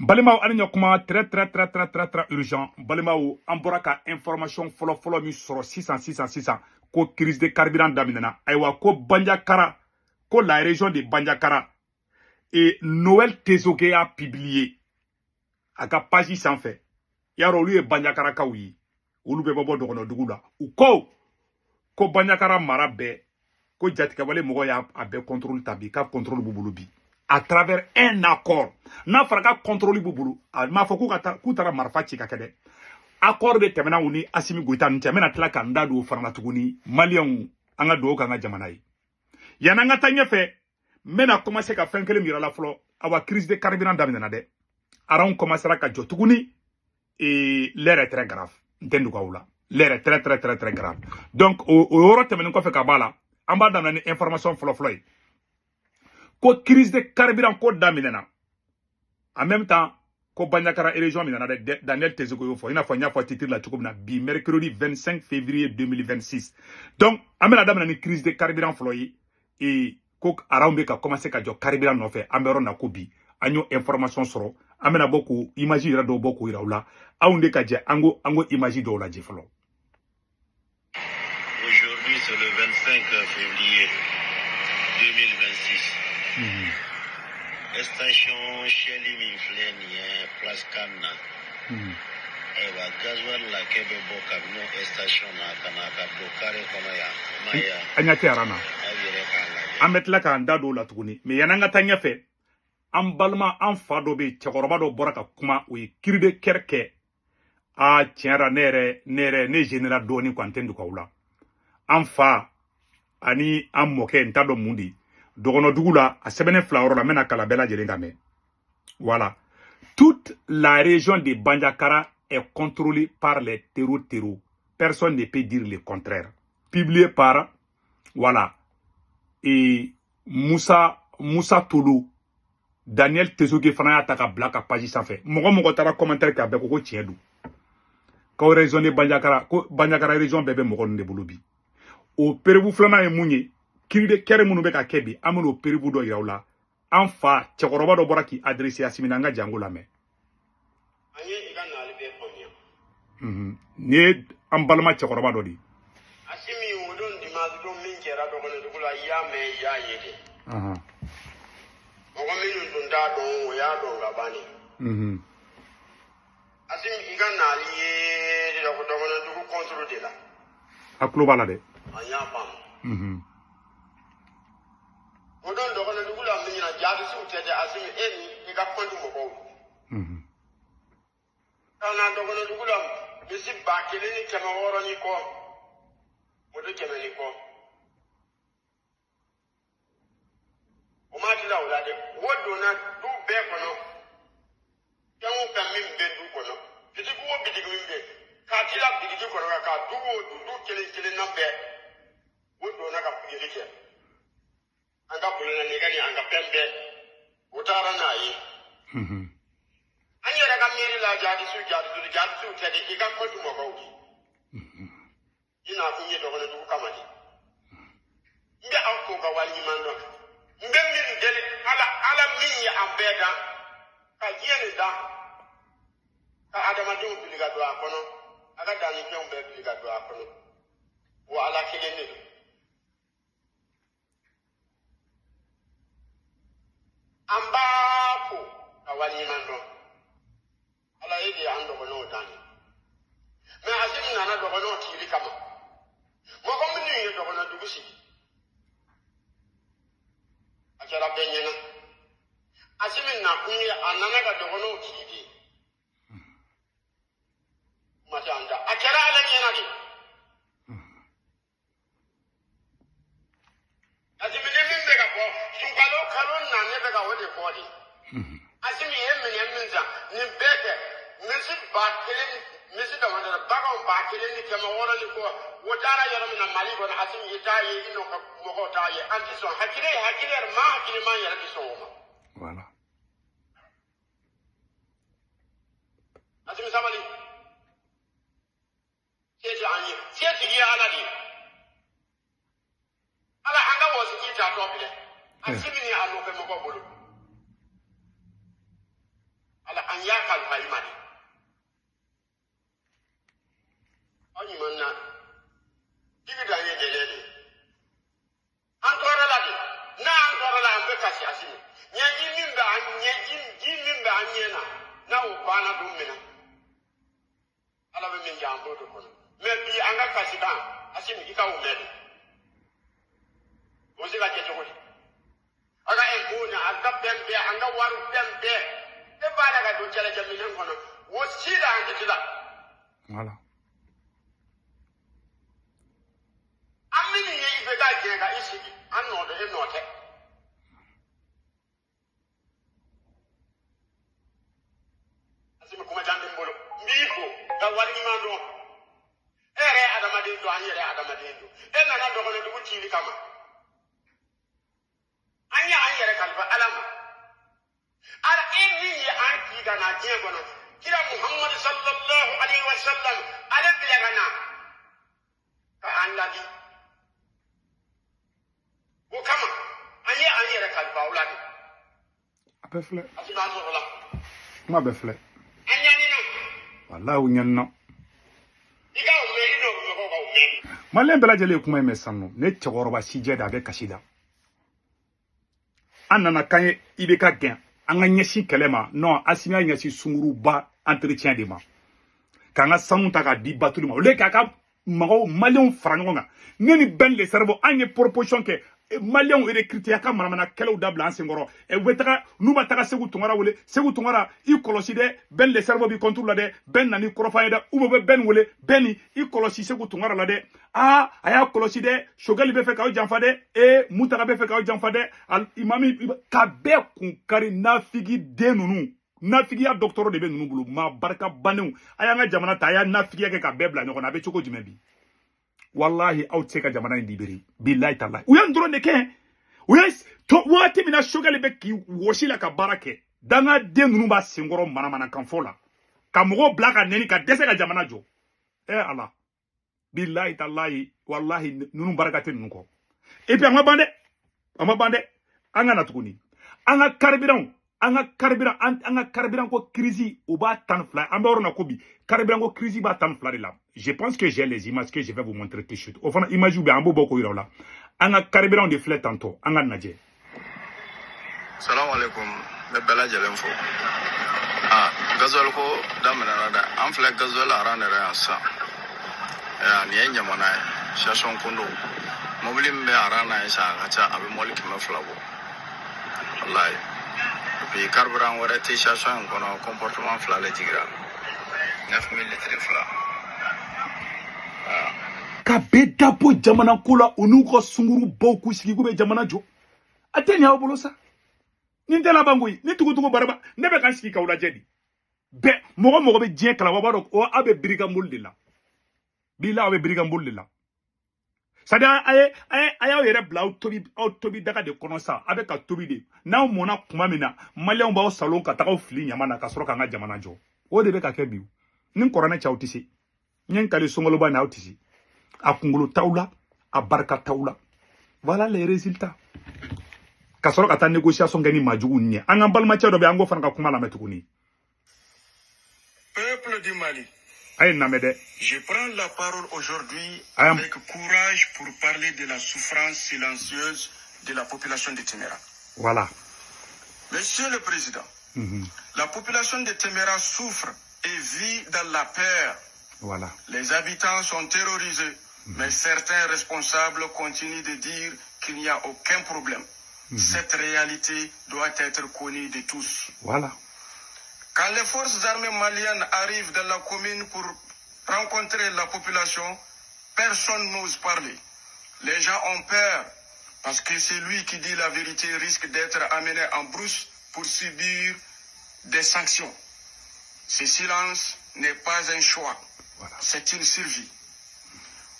Balimaw ani kuma très urgent. Balimaw an bɔra ka information fɔlɔ min sɔrɔ sisan ko crise de carburant daminɛna. Ayiwa ko Bandiakara, ko la région de Bandiakara et Noël Tezoke a publié à ka page sanfɛ. Yaro olu ye Bandiakara kaw ye. Olu bɛ bɔ Dɔgɔnɔdugu la. U ko Bandiakara mara bɛɛ ko jatigɛwale mɔgɔ y'a bɛɛ contrôle ta bi ka contrôle b'u bolo bi. À travers un accord. N'a fɔra ka contrôle b'u bolo. M'a fɔ k'u taara marifa ci ka kɛ dɛ. Accord de tɛmɛna u ni Assimi Goïta ni cɛ. N bɛna tila ka n da don o fana na tuguni. Maliyɛnw an ka dugawu k'an ka jamana ye. Yan'an ka taa ɲɛfɛ, n bɛna commencer ka fɛn kelen min yira la fɔlɔ. Awa crise de carburant daminɛna dɛ. Aranw commencera ka jɔ tuguni. Et l'air est très grave. N tɛ ndugu aw la. L'air est très grave. Donc o yɔrɔ tɛmɛnen kɔfɛ ka b'a la, an b'a daminɛ ni information fɔlɔ ye. Ko crise de carburant ko daminɛna. En même temps, ko Bandiakara région minana de Daniel Tezogo yo fo. Ina fo nya fo titre la cogo na bi mercredi 25 février 2026. Donc, amena daminɛ ni crise de carburant folo yi et ko arambe ka commencer ka jɔ carburant no fɛ. Ambero na ko bi. Anyo information sɔrɔ. Amena boku image yira do boku yira ula. Aunde ka jɛ ango image do la jɛ folo. Aujourd'hui, c'est le 25 février 2026. Station Shelly Minfleni, Place Canna. Ewa, gasoil la kebe boka no station na kanaka blokare kono ya. Maya. Anyate arana. Ametla ka anda do la tuguni. Me yananga tanya fe. An balma an fa do be cɛkɔrɔba dɔ bɔra ka kuma o ye cri de cœur kɛ. A tiɲɛra ne général dɔɔni ko an tɛ ndugu aw la. An fa ani an mɔkɛ n t'a dɔn mun di. Dɔgɔnɔdugu la a sɛbɛnnen fila yɔrɔ la n bɛna kala bɛɛ lajɛlen ka mɛn. Voilà. Toute la région de Bandiakara est contrôlée par les terreaux. Personne ne peut dire le contraire. Publié par, voilà, et Moussa Toulou, Daniel Tezoge fana y'a ta ka bila ka page sanfɛ. Mɔgɔ taara commentaire k'a bɛɛ ko tiɲɛ don. K'aw région de Bandiakara, ko Bandiakara région bɛɛ bɛ mɔgɔ ninnu de bolo bi. O perebu filanan ye mun ye? Cri de cœur minnu bɛ ka kɛ bi, an bɛna o perebu dɔ yira u la. An fa cɛkɔrɔba dɔ bɔra k'i adressé Assimi na, an ka jango lamɛn. An ye i ka nali bɛɛ faamuya. Ni ye an balima cɛkɔrɔba dɔ de. Assimi o don dimanche don min kɛra Dɔgɔnɔdugu la i y'a mɛn i y'a ye de. Mɔgɔ minnu tun t'a dɔn o y'a dɔn ka ban. Assimi i ka nali ye Dɔgɔnɔdugu contrôle de la. A tulo b'a la dɛ. An y'a faamu. O don Dɔgɔnɔdugu la min na jaabisiw tɛ dɛ Assimi e ni i ka compte mɔgɔw. Ka na Dɔgɔnɔdugu la misi 1600 ni kɔ moto 100 ni kɔ. O ma tila o la dɛ o donna du bɛɛ kɔnɔ fɛn o fɛn min bɛ du kɔnɔ bitigi o bitigi min bɛ k'a tila bitigi kɔnɔ ka du o du kelen na bɛɛ o donna ka pikiri kɛ. An ka bolona nɛgɛ ni an ka fɛn bɛɛ o taara n'a ye. An yɛrɛ ka miiri la jaadisiw tɛ de i ka compte mɔgɔw de. I n'a kun ye Dɔgɔnɔdugu kama de. N bɛ aw fo ka waleɲuman dɔn. N bɛ min deli ala min ye an bɛɛ dan ka diɲɛ nin dan ka adamadenw fili ka don a kɔnɔ a ka dannifɛnw bɛɛ fili ka don a kɔnɔ wa ala kelen de don. An b'a fo ka waleɲuman dɔn. Ala ye de y'an dɔgɔnɔw dan ye. Mais Assimi nana dɔgɔnɔw tili kama. Mɔgɔ minnu ye Dɔgɔnɔdugu sigi. A kɛra bɛɛ ɲɛna. Assimi nakun ye a nana ka dɔgɔnɔw ci de. Kuma tɛ an da. A kɛra ala ɲɛna de. Assimi ni min bɛ ka bɔ sunkalo kalo naani bɛ ka o de fɔ de. Assimi ye minɛ min san nin bɛɛ kɛ misi 1000 misi damadɔ baganw 1000 ni 600 ni kɔ o taara yɔrɔ min na Mali kɔnɔ Assimi i t'a ye i n'o ka mɔgɔw t'a ye an ti sɔn hakili yɛrɛ maa hakiliman yɛrɛ ti sɔn o ma. Voilà. Assimi sabali se tɛ an ye se tigi ye ala de ye ala an ka wɔsiji t'a tɔ filɛ Assimi ni a nɔfɛ mɔgɔw bolo ala an ya kalfa imani ani manna diga da ne dele an tora la de na an tora la an be kasi asini nyaji mimba nyaji mimba anyena na o bana dum mina ala be min jambo to kono me bi anga kasi ba asini ika o mede o se la je to ko aga en bona aga bembe anga waru bembe e bala ga do jala jamina kono wo sila anga tila voilà amini ye ibe ga je ga isigi anno do e note asimi kuma jande mbolo mbiko da wali ma do ere adama de do anyere adama de do e nana do ko do wuti kama anya anyere kalfa alama ala inni ya anti gana je gona kira muhammad sallallahu alaihi wasallam ala bilagana ka annabi wo kama anya anyere kalfa uladi abefle asima so la ma befle anya ni na wallahi nyanna iga o me ino ko ko me malen bela jele kuma me sanno ne chegoroba si je da be kashida anana kanye ibe ka gen anga nyeshi kelema non asimi nyeshi sunguru ba entretien de ma kanga sanu ta ka di batulu ma le ka mago malion frangonga neni ben le cerveau anye proposition ke malion recruter ka maramana kelew dabla ansengoro e wetaka nuba taka segu tungara wole segu tungara I kolosi de ben le cerveau bi contrôle de ben nani korofa da ubo be ben wole beni I kolosi segu tungara la de aya kolosi de shogali be fe ka o janfa de e mutaka be fe ka o janfa de al imami ka be kun kari nafigi de nunu nafigi ya docteur de be nunu bulu ma barka banew aya nga jamana ta ya nafigi ke ka be bla nyoko na be choko jimebi wallahi outseka jamana ndibiri billahi tallahi uyan drone ke uyes to wati mina shogali be ki woshila ka barake danga de nunu ba singoro mana kan fola ka mogo blaka neni ka dese ka jamana jo Allah billahi tallahi wallahi nunu barakate nunu ko et puis amabande anga natukuni anga carburant ko crise ou ba tan fly ambe na kobi carburant ko crise ba tan fly là je pense que j'ai les images que je vais vous montrer tout de suite au fond image ou bien ambo boko yira anga carburant de flèche tantôt anga naje salam alaikum me bela jelen fo gazol ko damana da am flèche gazol arane ra sa ni nyamana shashon kondo mobilim be arana isa gacha abi moliki ma flabo wallahi puis carburant wara te shashon kono comportement flale tigra 9000 litres fla ka beda po jamana kula onu ko sunguru boku sigi ko be jamana jo atenya obolo sa ni ndela bangui ni tugutugo baraba nebe kan sigi kawla jedi be mogo be je kala wabaro o abe briga muldila bila abe briga muldila sada aye yere bla autobi daga de kono sa abe ka tobi de na mona kuma mina malion ba o salon ka tago fili nyamana ka soro ka nga jamana jo o de be ka kebiu nin korona chautisi nyen kale songolo ba na autisi akungulu taula abarka taula voilà les résultats ka soro ka ta négociation gani majugu nye anga balma chedo be ango fanka kuma la metukuni peuple du Mali. Je prends la parole aujourd'hui avec avec courage pour parler de la souffrance silencieuse de la population de Téméra. Voilà. Monsieur le Président, la population de Téméra souffre et vit dans la peur. Voilà. Les habitants sont terrorisés, mais certains responsables continuent de dire qu'il n'y a aucun problème. Cette réalité doit être connue de tous. Voilà. Quand les forces armées maliennes arrivent dans la commune pour rencontrer la population, personne n'ose parler. Les gens ont peur parce que celui qui dit la vérité risque d'être amené en brousse pour subir des sanctions. Ce silence n'est pas un choix, c'est une survie.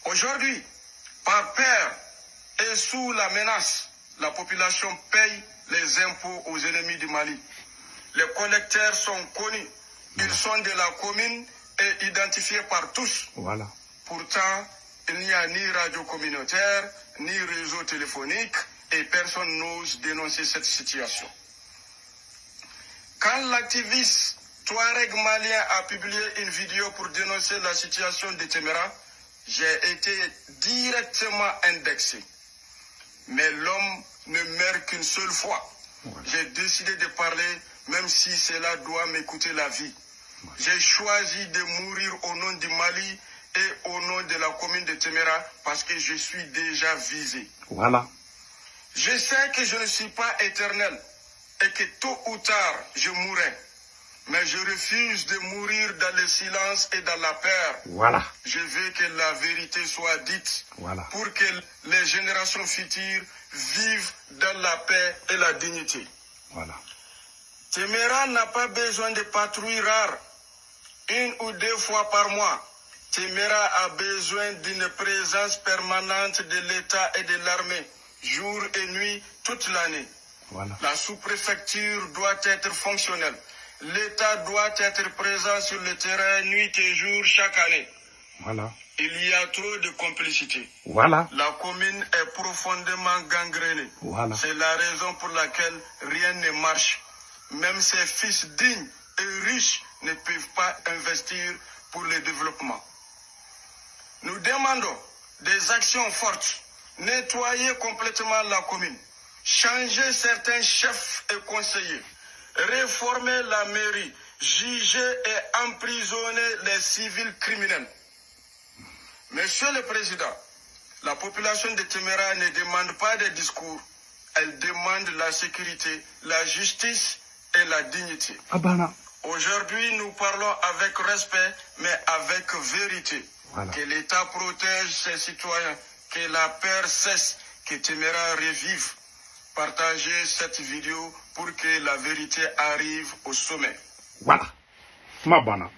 Aujourd'hui, par peur et sous la menace, la population paye les impôts aux ennemis du Mali. Les collecteurs sont connus. Ils sont de la commune et identifiés par tous. Voilà. Pourtant, il n'y a ni radio communautaire, ni réseau téléphonique et personne n'ose dénoncer cette situation. Quand l'activiste Touareg malien a publié une vidéo pour dénoncer la situation de Téméra, j'ai été directement indexé. Mais l'homme ne meurt qu'une seule fois. Voilà. J'ai décidé de parler, même si cela doit me coûter la vie. Voilà. J'ai choisi de mourir au nom du Mali et au nom de la commune de Téméra parce que je suis déjà visé. Voilà. Je sais que je ne suis pas éternel et que tôt ou tard, je mourrai. Mais je refuse de mourir dans le silence et dans la peur. Voilà. Je veux que la vérité soit dite. Voilà. Pour que les générations futures vivent dans la paix et la dignité. Voilà. Téméra n'a pas besoin de patrouilles rares, 1 ou 2 fois par mois. Téméra a besoin d'une présence permanente de l'État et de l'armée, jour et nuit, toute l'année. Voilà. La sous-préfecture doit être fonctionnelle. L'État doit être présent sur le terrain nuit et jour chaque année. Voilà. Il y a trop de complicité. Voilà. La commune est profondément gangrénée. Voilà. C'est la raison pour laquelle rien ne marche. Même ses fils dignes et riches ne peuvent pas investir pour le développement. Nous demandons des actions fortes. Nettoyer complètement la commune. Changer certains chefs et conseillers. Réformer la mairie, juger et emprisonner les civils criminels. Monsieur le Président, la population de Téméra ne demande pas des discours, elle demande la sécurité, la justice et la dignité. Aujourd'hui, nous parlons avec respect, mais avec vérité. Voilà. Que l'État protège ses citoyens, que la peur cesse, que Téméra revive. Partagez cette vidéo pour que la vérité arrive au sommet. Voilà. Ma bana.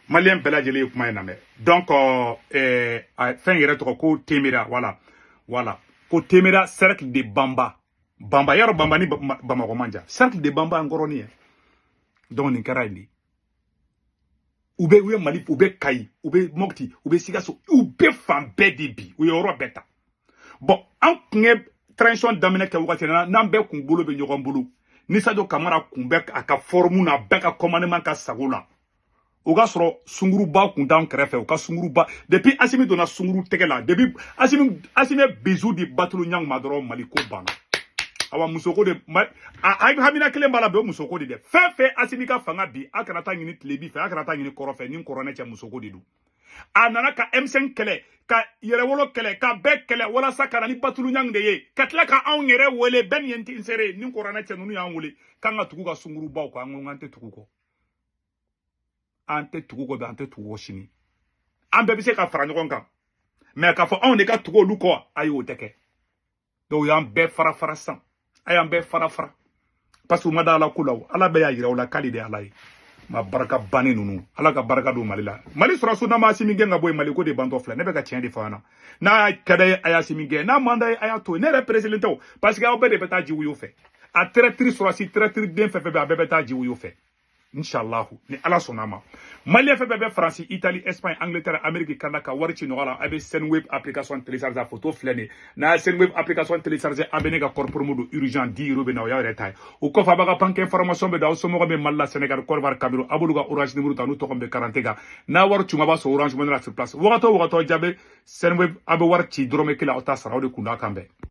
Malien Belajele Kumainame. Donc, fin yɛrɛ ko Téméra, voilà. Voilà. Ko Téméra, cercle de Bamba. Bamba, yaro Bamba ni Bamako manja. Cercle de Bamba angoroni. Donc, ni karaini. Ube Mali, ube Kai, ube Mokti, ube Sigaso, ube Fambe Debi, ube Oro Beta. Bon, en transition daminɛ kɛ wagati na n'an bɛɛ kun bolo bɛ ɲɔgɔn bolo ni Sadio Kamara kun bɛ a ka forme na bɛɛ ka commandement ka sago la o ka sɔrɔ sunguruba kun t'an kɛrɛfɛ o ka sunguruba depuis Assimi donna sunguru tɛgɛ la depuis Assimi bizu di Batulu Ɲang ma dɔrɔn Mali ko banna awa musoko de a hamina kelen b'a la bɛ o musoko de dɛ fɛn fɛn Assimi ka fanga bi a kana taa ɲini tilebi fɛ a kana taa ɲini kɔrɔ fɛ ni kɔrɔnɛ cɛ musoko de don a nana ka M5 kɛlɛ ka yɛrɛwolo kɛlɛ ka bɛɛ kɛlɛ walasa ka na ni Batulu Ɲang de ye ka tila ka anw yɛrɛ wele bɛɛ nin ye n sere ni kɔrɔnɛ cɛ ninnu y'an wele k'an ka tugu ka sungurubaw kɔ an tɛ tugu kɔ an tɛ tugu kɔ bi an tɛ tugu kɔ sini an bɛɛ bɛ se ka fara ɲɔgɔn kan mɛ k'a fɔ anw de ka tugu olu kɔ ayi o tɛ kɛ donc y'an bɛɛ fara fara san a y'an bɛɛ fara fara parce que u ma da ala ko la ala bɛɛ y'a yira o la k'ale de ye ala ye ma baraka bani nunu ala ka baraka do Mali la Mali sɔrɔso n'a ma Assimi gɛn ka bɔ yen Mali ko de bantɔ filɛ ne bɛ ka tiɲɛ de fɔ an na n'a ka d'a ye a y'a Assimi gɛn n'a man d'a ye a y'a to yen ne yɛrɛ président tɛ o parce que aw bɛɛ de bɛ taa jiwuyo fɛ a traître sɔrɔsi traître den fɛn fɛn bɛ a bɛɛ bɛ taa jiwuyo fɛ Inch'Allahu ni ala sɔnna ma Malien fɛn fɛn bɛ France Italie Espagne Angleterre Amérique Canada ka wari ci ɲɔgɔn la a bɛ Senweb application télécharger a photo filɛ nin n'a ye Senweb application télécharger a bɛ ne ka kɔrɔ promo don urgent 10 € bɛ na o y'aw yɛrɛ ta ye o kɔfɛ a b'a ka banque information bɛ da aw somɔgɔ bɛ Mali la Sénégal Côte d'Ivoire Cameroun a b'olu ka orange numéro ta n'u tɔgɔ bɛ garantie kan n'a wari cuma b'a sɔrɔ orange money la sur place wagatɔ o wagatɔ jaabi Senweb a bɛ wari ci dɔrɔmɛ kelen aw ta sara o de kun da kan bɛɛ